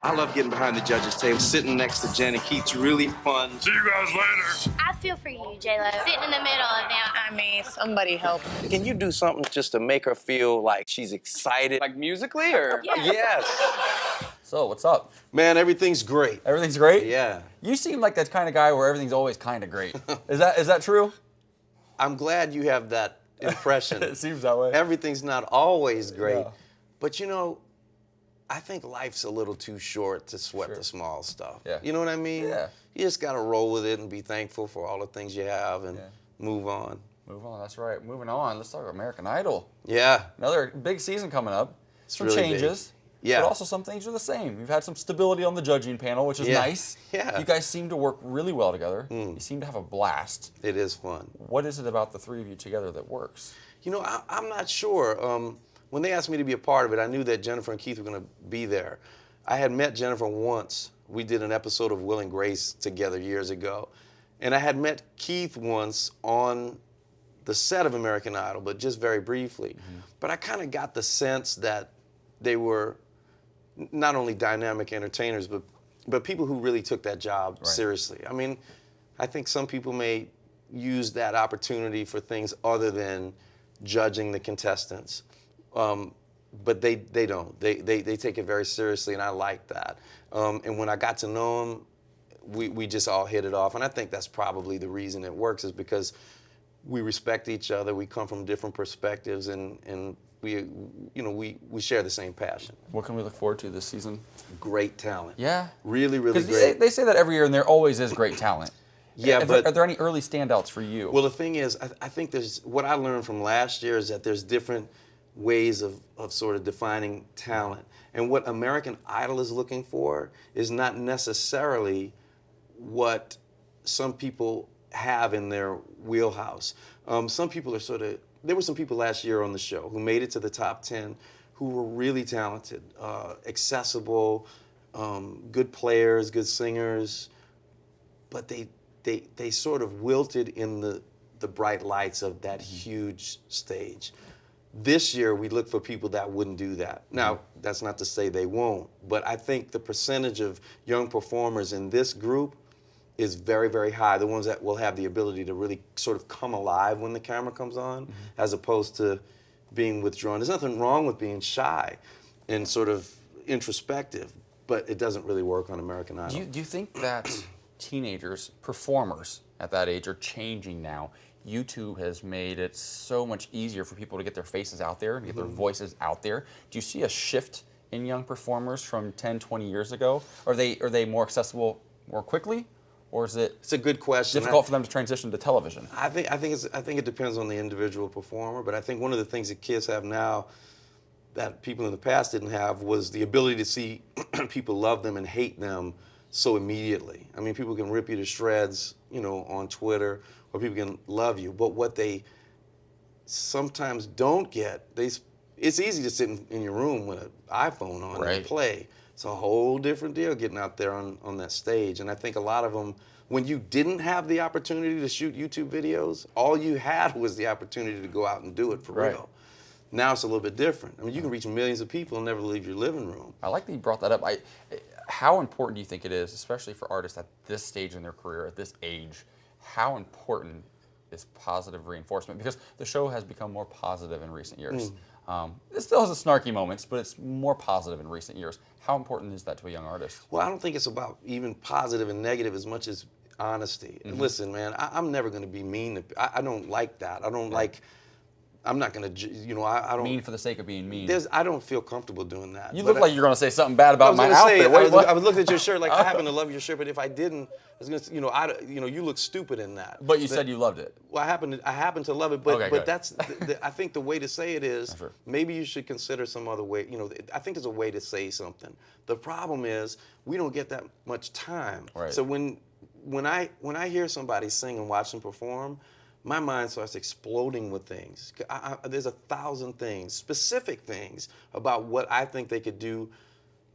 I love getting behind the judges' table. Sitting next to Jen and Keith's really fun. See you guys later. I feel for you, J-Lo. Sitting in the middle of them. I mean, somebody help. Can you do something just to make her feel like she's excited? Like musically, or? Yeah. Yes. So, what's up? Man, everything's great. Everything's great? Yeah. You seem like that kind of guy where everything's always kind of great. Is that true? I'm glad you have that impression. It seems that way. Everything's not always great. Yeah. But you know, I think life's a little too short to sweat the small stuff. Yeah. You know what I mean? Yeah. You just got to roll with it and be thankful for all the things you have and move on. Move on, that's right. Moving on, let's talk about American Idol. Yeah. Another big season coming up. Some really changes. big. Yeah. But also some things are the same. You've had some stability on the judging panel, which is nice. Yeah. You guys seem to work really well together. You seem to have a blast. It is fun. What is it about the three of you together that works? You know, I'm not sure. When they asked me to be a part of it, I knew that Jennifer and Keith were going to be there. I had met Jennifer once. We did an episode of Will and Grace together years ago. And I had met Keith once on the set of American Idol, but just very briefly. But I kind of got the sense that they were not only dynamic entertainers, but people who really took that job seriously. I mean, I think some people may use that opportunity for things other than judging the contestants. But they don't. They take it very seriously, and I like that. And when I got to know them, we just all hit it off. And I think that's probably the reason it works, is because we respect each other. We come from different perspectives, and we share the same passion. What can we look forward to this season? Great talent. Yeah. Really, really Because great. they say that every year, and there always is great talent. Yeah, Are there any early standouts for you? Well, the thing is, I think what I learned from last year is that there's different ways of sort of defining talent. And what American Idol is looking for is not necessarily what some people have in their wheelhouse. Some people are there were some people last year on the show who made it to the top 10 who were really talented, accessible, good players, good singers, but they sort of wilted in the bright lights of that huge stage. This year, we look for people that wouldn't do that. Now, that's not to say they won't, but I think the percentage of young performers in this group is very, very high. The ones that will have the ability to really sort of come alive when the camera comes on, as opposed to being withdrawn. There's nothing wrong with being shy and sort of introspective, but it doesn't really work on American Idol. Do you think that teenagers, performers at that age, are changing now? YouTube has made it so much easier for people to get their faces out there and get their voices out there. Do you see a shift in young performers from 10, 20 years ago? Are they more accessible more quickly, or is it It's a good question. difficult for them to transition to television? I think it depends on the individual performer, but I think one of the things that kids have now that people in the past didn't have was the ability to see people love them and hate them so immediately. I mean, people can rip you to shreds, on Twitter, or people can love you. But what they sometimes don't get, it's easy to sit in your room with an iPhone on and play. It's a whole different deal getting out there on that stage. And I think a lot of them, when you didn't have the opportunity to shoot YouTube videos, all you had was the opportunity to go out and do it for real. Now it's a little bit different. I mean, you can reach millions of people and never leave your living room. I like that you brought that up. How important do you think it is, especially for artists at this stage in their career, at this age, how important is positive reinforcement? Because the show has become more positive in recent years. It still has its snarky moments, but it's more positive in recent years. How important is that to a young artist? Well, I don't think it's about even positive and negative as much as honesty. Listen, man, I'm never going to be mean to. I don't like that. I don't like. I'm not going to, I don't. Mean for the sake of being mean. I don't feel comfortable doing that. You look like you're going to say something bad about my outfit. I was looking at your shirt like I happen to love your shirt, but if I didn't, I was going to, you look stupid in that. But you said you loved it. Well, I happen to love it, but Okay, that's I think the way to say it is maybe you should consider some other way. I think there's a way to say something. The problem is we don't get that much time. Right. So when I hear somebody sing and watch them perform, my mind starts exploding with things. There's 1,000 things, specific things about what I think they could do.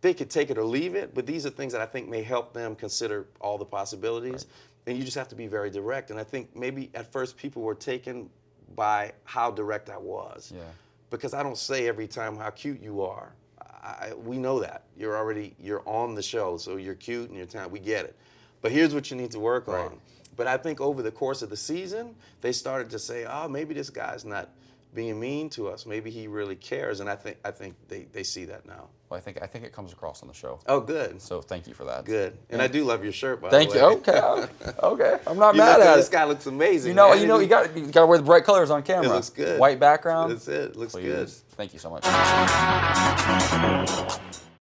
They could take it or leave it, but these are things that I think may help them consider all the possibilities. And you just have to be very direct. And I think maybe at first people were taken by how direct I was. Yeah. Because I don't say every time how cute you are. we know that you're on the show, so you're cute and you're talented. We get it, but here's what you need to work on. But I think over the course of the season, they started to say, oh, maybe this guy's not being mean to us. Maybe he really cares, and I think they see that now. Well, I think it comes across on the show. Oh, good. So thank you for that. Good. And I do love your shirt, by Thank the you. way. Okay. Okay. I'm not mad at This it. guy looks amazing. You know, man. you got to wear the bright colors on camera. It looks good. White background. That's it. Looks Please. good. Thank you so much.